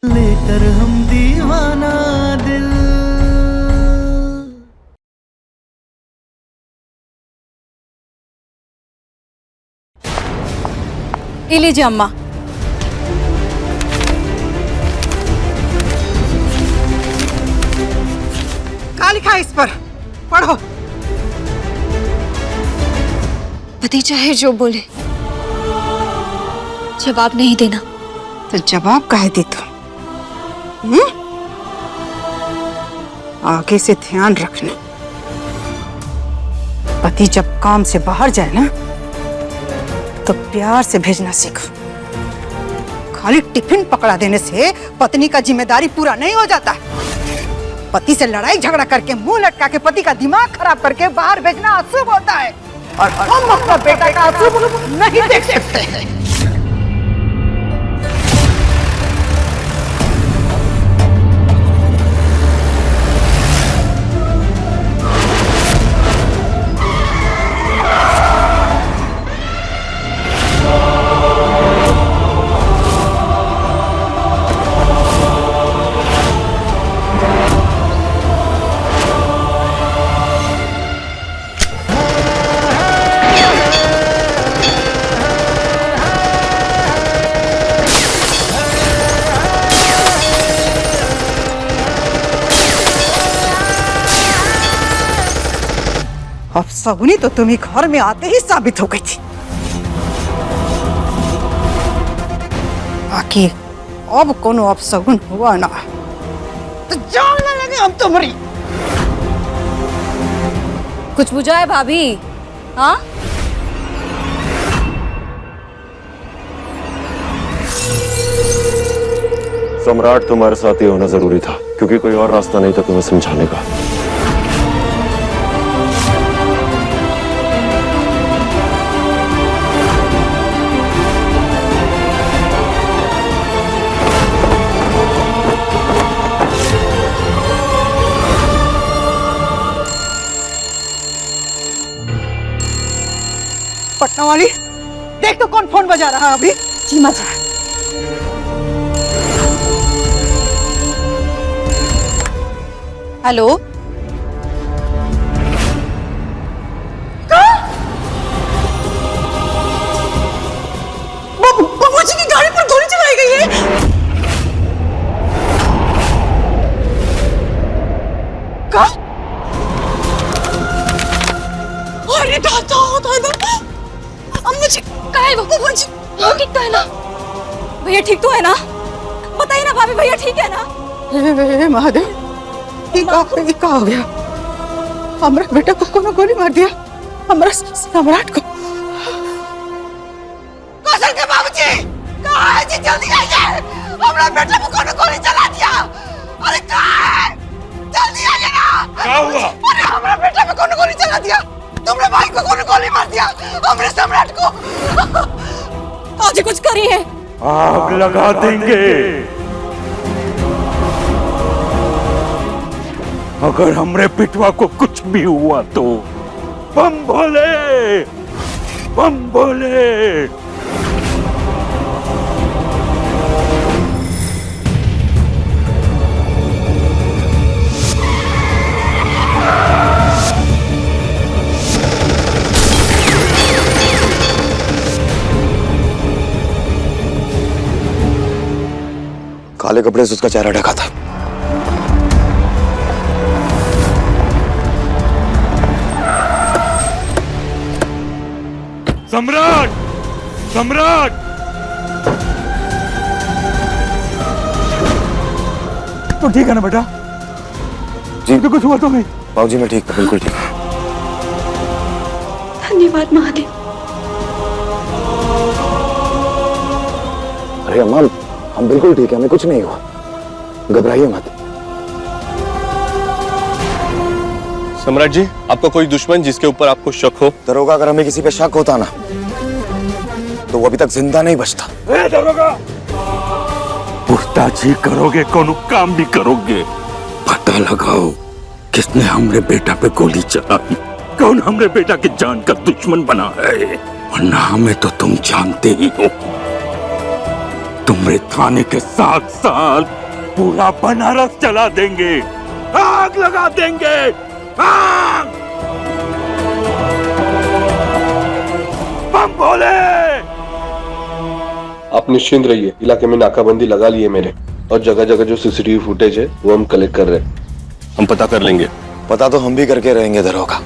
लेकर हम दीवाना दिल। ये लीजिए अम्मा। क्या लिखा है इस पर? पढ़ो। पति चाहे जो बोले, जवाब नहीं देना। तो जवाब काहे दी तू? आगे से ध्यान रखना, पति जब काम से बाहर जाए ना तो प्यार से भेजना सीखो। खाली टिफिन पकड़ा देने से पत्नी का जिम्मेदारी पूरा नहीं हो जाता। पति से लड़ाई झगड़ा करके मुंह लटका के पति का दिमाग खराब करके बाहर भेजना अशुभ होता है और हम अपना बेटा का अशुभ नहीं देख सकते हैं। अपशगुनी तो तुम्ही घर में आते ही साबित हो गई थी। बाकी अब कोनो अपशगुन हुआ ना तो जान ना लगे हम तुम्हारी। कुछ बुझा है भाभी? हाँ, सम्राट तुम्हारे साथ ही होना जरूरी था, क्योंकि कोई और रास्ता नहीं था तुम्हें समझाने का। पटना वाली, देख तो कौन फोन बजा रहा है अभी। जी माँ जी। हेलो, बाबूजी की गाड़ी पर गोली चलाई गई है। क्या? अरे दादा दादा, अम्मा जी कहाँ है वो? बाबूजी वो ठीक तो है ना? भैया ठीक तो है ना? बताइए ना भाभी, भैया ठीक है ना? हे महादेव, ये क्या हो गया? हमारा बेटा को कोनो गोली मार दिया, हमारा सम्राट को। कौशल के बाबूजी कहाँ है जी? जल्दी आइए, हमारा बेटा को कोनो गोली चला दिया। अरे कहाँ है? जल्दी आइए ना। क्या हुआ? अरे हमारा बेटा को कोनो गोली चला दिया, तुमने भाई को कोनो गोली मार दिया, हमारे सम्राट को। आज कुछ करिए। आग लगा देंगे। अगर हमरे पिटवा को कुछ भी हुआ तो बम भोले, बम भोले। काले कपड़े से उसका चेहरा ढका था। सम्राट, सम्राट, तो ठीक है ना बेटा? जी तो कुछ हुआ तो नहीं? बाबूजी मैं ठीक हूँ, बिल्कुल ठीक हूँ। धन्यवाद महादेव। अरे अम्मा, हम बिल्कुल ठीक है, हमें कुछ नहीं हुआ, घबराइए मत। सम्राट जी, आपका कोई दुश्मन जिसके ऊपर आपको शक हो? दरोगा, अगर हमें किसी पे शक होता ना तो वो अभी तक जिंदा नहीं बचता। दरोगा, पुछताछ करोगे, कौन काम भी करोगे, पता लगाओ किसने हमरे बेटा पे गोली चलाई, कौन हमरे बेटा की जान का दुश्मन बना है। वरना हमें तो तुम जानते ही हो, तुम्हारे थाने के साथ साथ पूरा बनारस जला देंगे, आग लगा देंगे, आग! बम बोले। आप निश्चिंत रहिए, इलाके में नाकाबंदी लगा ली है मेरे, और जगह जगह जो सीसीटीवी फुटेज है वो हम कलेक्ट कर रहे हैं। हम पता कर लेंगे। पता तो हम भी करके रहेंगे दरोगा,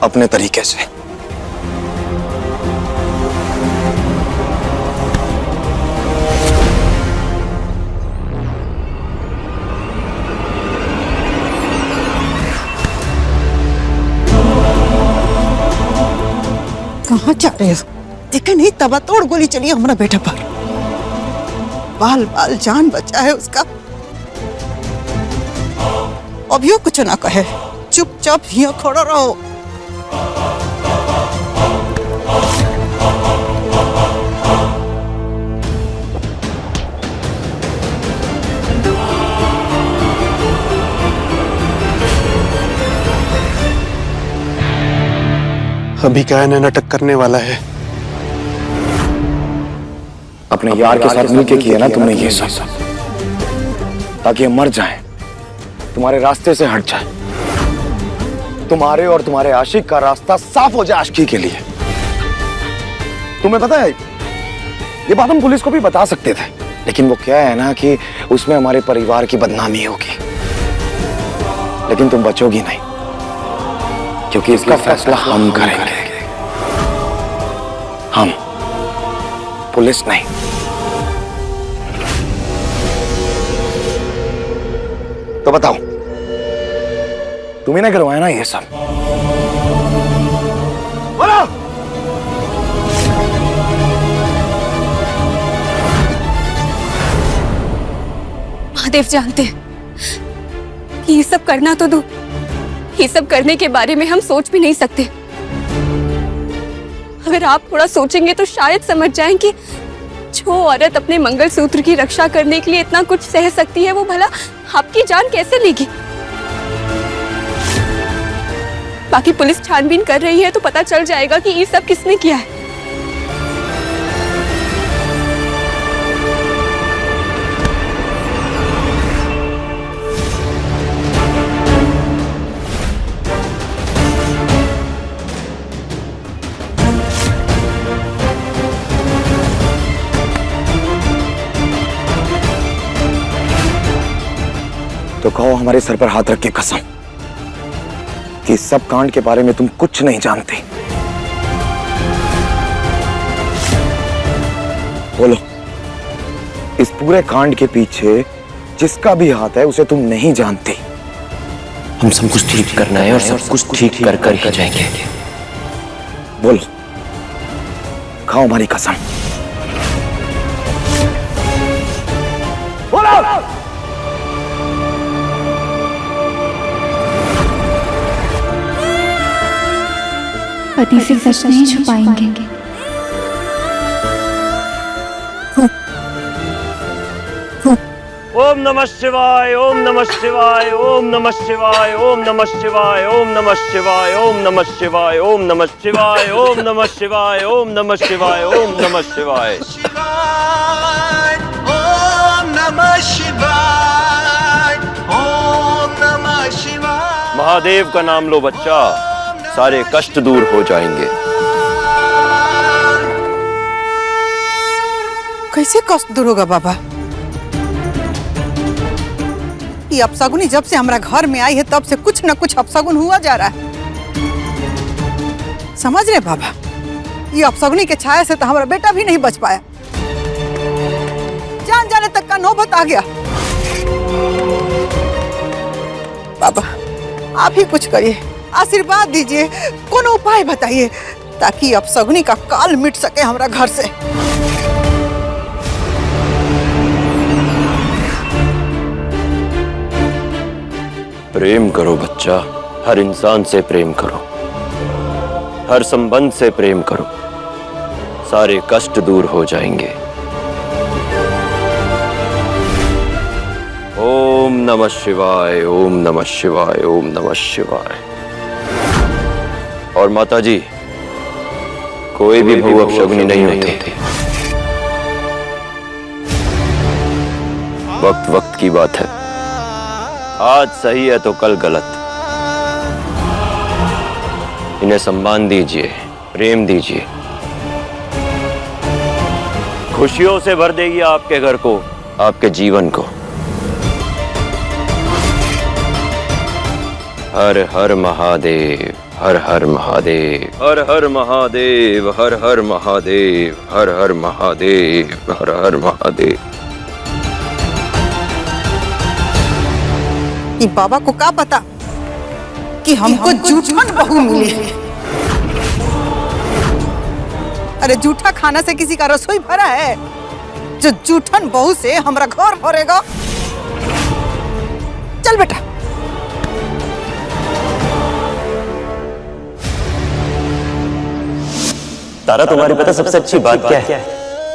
अपने तरीके से। कहाँ जा रहे हो? देखे नहीं तबा तोड़ गोली चली है हमारा बेटा पर। बाल बाल जान बचा है उसका। अब यो कुछ ना कहे, चुपचाप यहाँ खड़ा रहो। अभी क्या है, नाटक करने वाला है। अपने यार के साथ मिलके किया ना तुमने ये सब, ताकि हम मर जाएं, तुम्हारे रास्ते से हट जाए, तुम्हारे और तुम्हारे आशिक का रास्ता साफ हो जाए आशिकी के लिए। तुम्हें पता है, ये बात हम पुलिस को भी बता सकते थे, लेकिन वो क्या है ना कि उसमें हमारे परिवार की बदनामी होगी। लेकिन तुम बचोगी नहीं, क्योंकि इसका फैसला हम करेंगे। हम, पुलिस नहीं। तो बताओ, तुम्हें ना करवाया ना ये सब? बोलो। महादेव जानते हैं कि ये सब करना तो दो, ये सब करने के बारे में हम सोच भी नहीं सकते। अगर आप थोड़ा सोचेंगे तो शायद समझ जाएं कि जो औरत अपने मंगलसूत्र की रक्षा करने के लिए इतना कुछ सह सकती है, वो भला आपकी जान कैसे लेगी। बाकी पुलिस छानबीन कर रही है तो पता चल जाएगा कि ये सब किसने किया है। तो कहो हमारे सर पर हाथ रख के कसम कि इस सब कांड के बारे में तुम कुछ नहीं जानते। बोलो, इस पूरे कांड के पीछे जिसका भी हाथ है उसे तुम नहीं जानती। हम सब कुछ ठीक करना है और सब कुछ ठीक कर कर ही जाएंगे। बोलो, खाओ हमारी कसम। बोलो। पति से सच नहीं छुपाएंगे। ओम नमः शिवाय, ओम नमः शिवाय, ओम नमः शिवाय, ओम नमः शिवाय, ओम नमः शिवाय, ओम नमः शिवाय, ओम नमः शिवाय, ओम नमः शिवाय, ओम नमः शिवाय, ओम नमः शिवाय, ओम नमः शिवाय, ओम नमः शिवाय। महादेव का नाम लो बच्चा, सारे कष्ट दूर हो जाएंगे। कैसे कष्ट दूर होगा बाबा? ये अपशगुनी जब से हमारा घर में आई है तब से कुछ न कुछ अपशगुन हुआ जा रहा है। समझ रहे बाबा, ये अपशगुनी के छाया से तो हमारा बेटा भी नहीं बच पाया। जान जाने तक का नौबत आ गया। बाबा आप ही कुछ करिए, आशीर्वाद दीजिए, कोनो उपाय बताइए ताकि अपशगुनी का काल मिट सके हमारा घर से। प्रेम करो बच्चा, हर इंसान से प्रेम करो, हर संबंध से प्रेम करो, सारे कष्ट दूर हो जाएंगे। ओम नमः शिवाय, ओम नमः शिवाय, ओम नमः शिवाय। और माता जी, कोई भी भू अपशगुनी नहीं होते, वक्त वक्त की बात है। आज सही है तो कल गलत। इन्हें सम्मान दीजिए, प्रेम दीजिए, खुशियों से भर देगी आपके घर को, आपके जीवन को। हर हर महादेव, हर हर महादेव, हर हर महादेव, हर हर महादेव, हर हर महादेव, हर हर महादेव। कि बाबा को क्या पता कि हमको जूठन बहू मिली है। अरे जूठा खाना से किसी का रसोई भरा है जो जूठन बहू से हमरा घर भरेगा। चल बेटा। तारा, तुम्हारी पता सबसे अच्छी बात क्या है?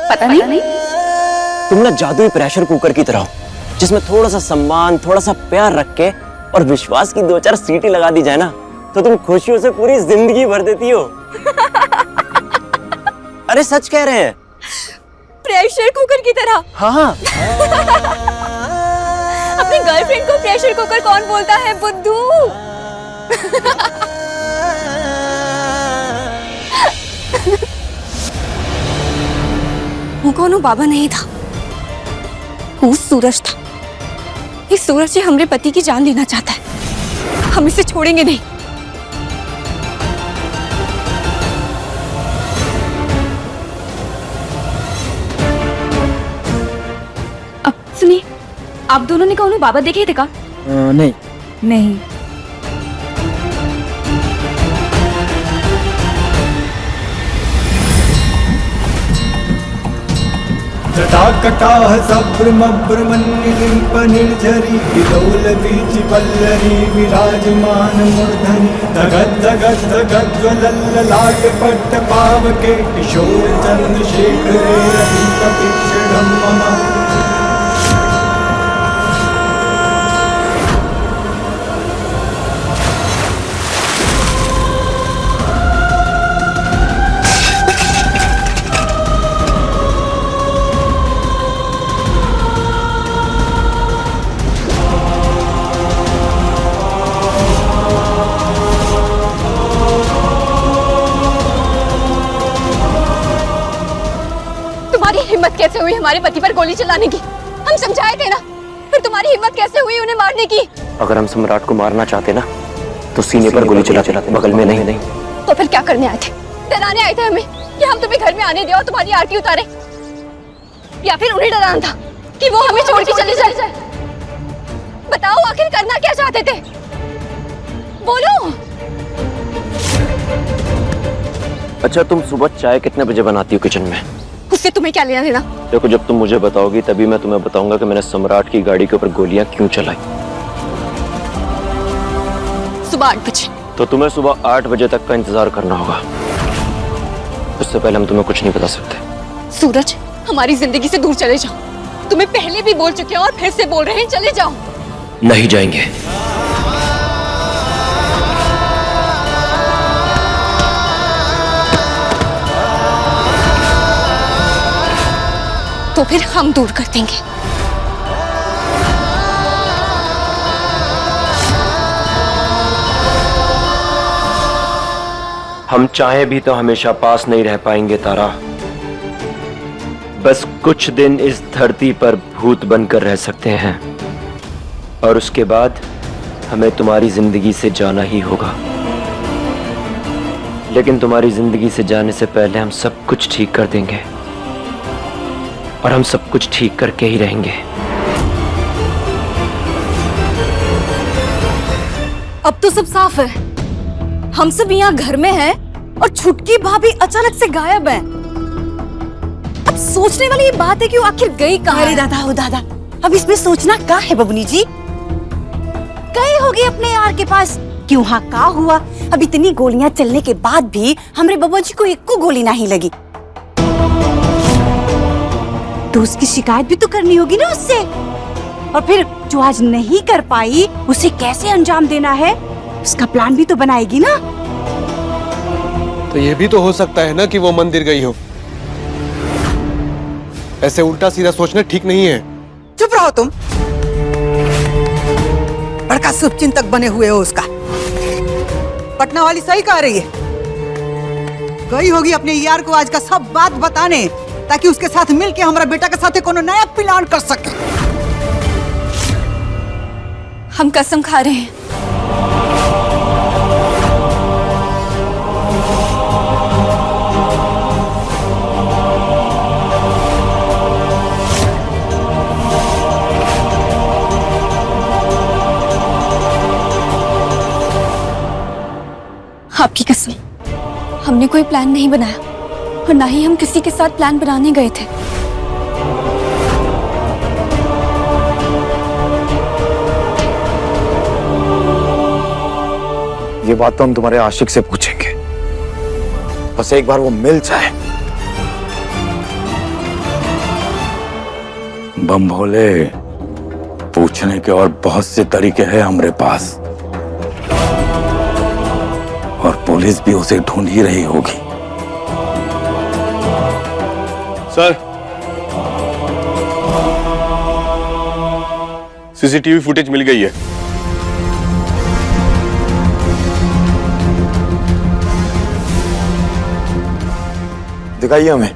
पता नहीं। तुम ना जादुई प्रेशर कुकर की तरह हो, जिसमें थोड़ा सा सम्मान, थोड़ा सा प्यार रख के और विश्वास की 2-4 सीटी लगा दी जाए ना, तो तुम खुशियों से पूरी जिंदगी भर देती हो। अरे सच कह रहे हैं। प्रेशर कुकर की तरह। हाँ। अपनी गर्लफ्रेंड को प्रेशर कुकर कौन बोलता है बुद्धू? वो कौन बाबा नहीं था, वो सूरज था। इस सूरज से हमरे पति की जान लेना चाहता है। हम इसे छोड़ेंगे नहीं। अब सुनिए, आप दोनों ने कौन बाबा देखे थे का? नहीं। नहीं। जटाकटाह सभ्रमभ्रमन्निलिम्पनिर्झरी विलोलवीचिवल्लरी विराजमान मूर्धनि धगद्धगद्धगज्ज्वलल्ललाटपट्टपावके किशोर चन्द्रशेखरे रतिकपिक्षणं मम। हिम्मत कैसे हुई हमारे पति पर गोली चलाने की? हम समझाए थे ना, फिर तुम्हारी हिम्मत कैसे हुई उन्हें मारने की? अगर हम सम्राट को मारना चाहते ना, तो सीने पर गोली चलाते, बगल में नहीं। तो फिर क्या करने आए थे? डराने आए थे हमें कि हम तुम्हें घर में आने दे और तुम्हारी आरती उतारे, या फिर उन्हें डराना था कि वो हमें छोड़ के चले जाए? बताओ आखिर करना क्या चाहते थे? बोलो। अच्छा, तुम सुबह चाय कितने बजे बनाती हो किचन में? उससे तुम्हें क्या लेना देना? देखो, जब तुम मुझे बताओगी तभी मैं तुम्हें बताऊंगा कि मैंने सम्राट की गाड़ी के ऊपर गोलियां क्यों चलाई। सुबह 8 बजे। तो तुम्हें सुबह 8 बजे तक का इंतजार करना होगा। उससे पहले हम तुम्हें कुछ नहीं बता सकते। सूरज, हमारी जिंदगी से दूर चले जाओ। तुम्हें पहले भी बोल चुके हैं और फिर से बोल रहे हैं, चले जाओ। नहीं जाएंगे। तो फिर हम दूर कर देंगे। हम चाहे भी तो हमेशा पास नहीं रह पाएंगे तारा। बस कुछ दिन इस धरती पर भूत बनकर रह सकते हैं, और उसके बाद हमें तुम्हारी जिंदगी से जाना ही होगा। लेकिन तुम्हारी जिंदगी से जाने से पहले हम सब कुछ ठीक कर देंगे, और हम सब कुछ ठीक करके ही रहेंगे। अब तो सब साफ है। हम सब यहाँ घर में हैं और छुटकी भाभी अचानक से गायब है। अब सोचने वाली ये बात है कि वो आखिर गई कहाँ? अरे दादा हो दादा, अब इसमें सोचना क्या है बबनी जी? गए होगी अपने यार के पास। क्यों हाँ, का हुआ? अब इतनी गोलियां चलने के बाद भी हमरे बब्बा जी को एक को गोली नहीं लगी, तो उसकी शिकायत भी तो करनी होगी ना उससे। और फिर जो आज नहीं कर पाई उसे कैसे अंजाम देना है, उसका प्लान भी तो बनाएगी ना। तो ये भी तो हो सकता है ना कि वो मंदिर गई हो। ऐसे उल्टा सीधा सोचना ठीक नहीं है। चुप रहो तुम? बड़का शुभचिंतक बने हुए हो उसका। पटना वाली सही कह रही है, गई होगी अपने यार को आज का सब बात बताने, ताकि उसके साथ मिलके हमारा बेटा के साथ कोनो नया प्लान कर सके। हम कसम खा रहे हैं। आपकी कसम, हमने कोई प्लान नहीं बनाया और ना ही हम किसी के साथ प्लान बनाने गए थे। ये बात तो हम तुम्हारे आशिक से पूछेंगे, बस एक बार वो मिल जाए। बम भोले, पूछने के और बहुत से तरीके हैं हमारे पास, और पुलिस भी उसे ढूंढ ही रही होगी। सर, सीसीटीवी फुटेज मिल गई है। दिखाइए हमें।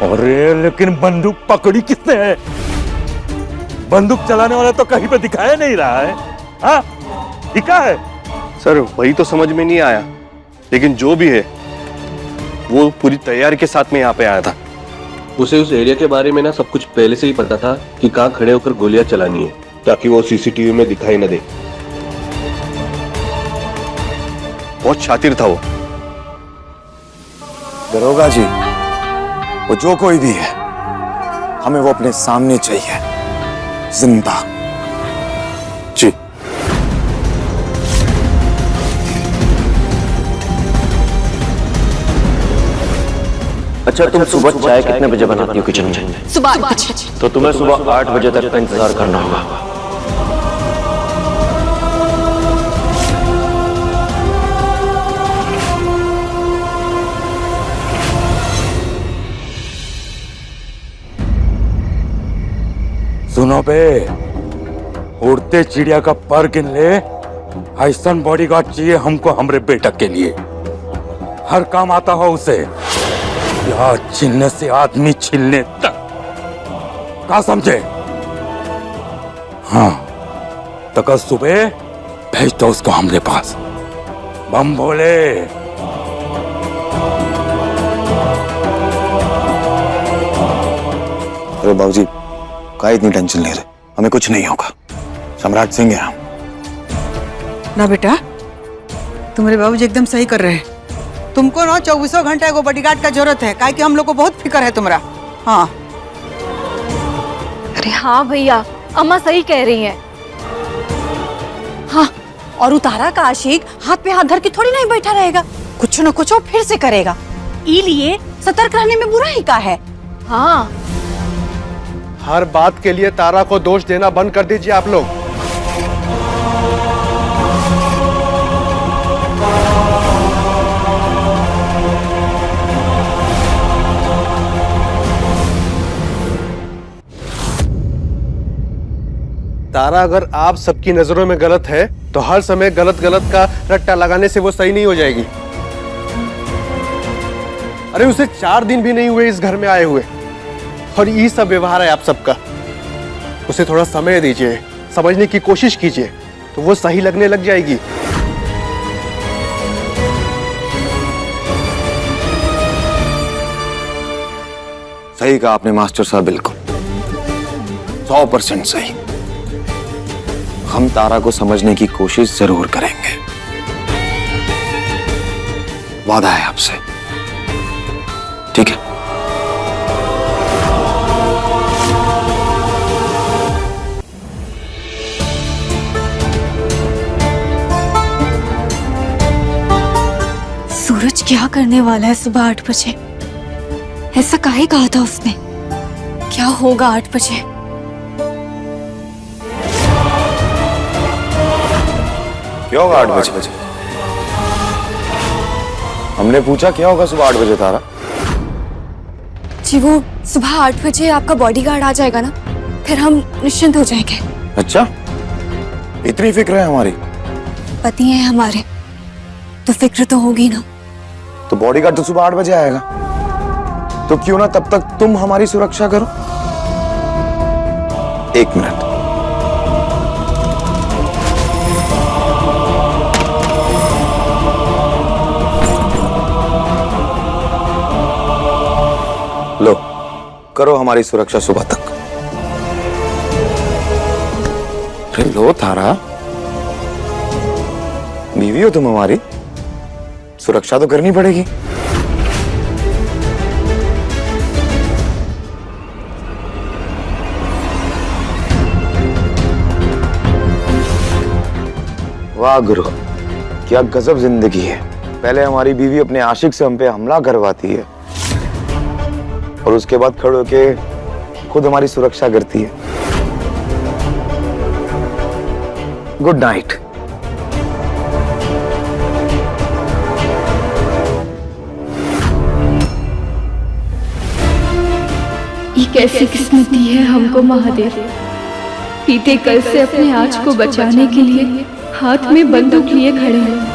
अरे लेकिन बंदूक पकड़ी किसने है? बंदूक चलाने वाला तो कहीं पे दिखाया नहीं रहा है। हाँ, दिखा है? सर वही तो समझ में नहीं आया, लेकिन जो भी है वो पूरी तैयारी के साथ में यहाँ पे आया था। उसे उस एरिया के बारे में ना सब कुछ पहले से ही पता था कि कहाँ खड़े होकर गोलियां चलानी है, ताकि वो सीसीटीवी में दिखाई न दे। बहुत शातिर था वो। दरोगा जी, वो जो कोई भी है, हमें वो अपने सामने चाहिए, जिंदा। जी। अच्छा, तुम सुबह चाय कितने बजे बनाती हो किचन में? सुबह 8 बजे। तो तुम्हें सुबह 8 बजे तक का इंतजार करना होगा। सुनो बे, उड़ते चिड़िया का पर गिन ले। ऐसा बॉडीगार्ड चाहिए हमको, हमरे बेटा के लिए। हर काम आता हो उसे, प्यार छीनने से आदमी छीनने तक। क्या समझे? हाँ, तो कल सुबह भेज दो उसको हमरे पास। बम भोले। अरे बाबूजी, का इतनी टेंशन ले रहे? हमें कुछ नहीं होगा। सम्राट सिंह है हम। ना बेटा, तुम्हारे बाबूजी एकदम सही कर रहे हैं। तुमको ना 24 घंटे को बॉडीगार्ड का जरूरत है, काहे कि हम लोग को बहुत फिक्र है तुम्हारा। हाँ। अरे हाँ भैया, अम्मा सही कह रही हैं। हाँ, और उतारा का आशिक हाथ पे हाथ धर के थोड़ी नहीं बैठा रहेगा, कुछ न कुछ वो फिर से करेगा। इसीलिए सतर्क रहने में बुरा ही का है। हाँ, हर बात के लिए तारा को दोष देना बंद कर दीजिए आप लोग। तारा अगर आप सबकी नजरों में गलत है, तो हर समय गलत गलत का रट्टा लगाने से वो सही नहीं हो जाएगी। अरे उसे 4 दिन भी नहीं हुए इस घर में आए हुए, और ये सब व्यवहार है आप सबका। उसे थोड़ा समय दीजिए, समझने की कोशिश कीजिए, तो वो सही लगने लग जाएगी। सही कहा आपने मास्टर साहब, बिल्कुल। 100% सही। हम तारा को समझने की कोशिश जरूर करेंगे, वादा है आपसे, ठीक है? सूरज क्या करने वाला है सुबह 8 बजे? ऐसा काहे कहा था उसने? क्या होगा 8 बजे? क्या होगा 8 बजे? हमने पूछा क्या होगा सुबह 8 बजे तारा? जी वो सुबह 8 बजे आपका बॉडीगार्ड आ जाएगा ना, फिर हम निश्चिंत हो जाएंगे। अच्छा, इतनी फिक्र है हमारी? पति हैं हमारे, तो फिक्र तो होगी ना। तो बॉडीगार्ड तो सुबह 8 बजे आएगा, तो क्यों ना तब तक तुम हमारी सुरक्षा करो? 1 मिनट। लो, करो हमारी सुरक्षा सुबह तक। अरे लो तारा, बीवी हो तुम हमारी, सुरक्षा तो करनी पड़ेगी। वाह गुरु, क्या गजब जिंदगी है। पहले हमारी बीवी अपने आशिक से हम पे हमला करवाती है और उसके बाद खड़े होके खुद हमारी सुरक्षा करती है। Good night. ये कैसी किस्मत दी है हमको महादेव। बीते कल से अपने आज को बचाने के लिए हाथ में बंदूक लिए खड़े हैं।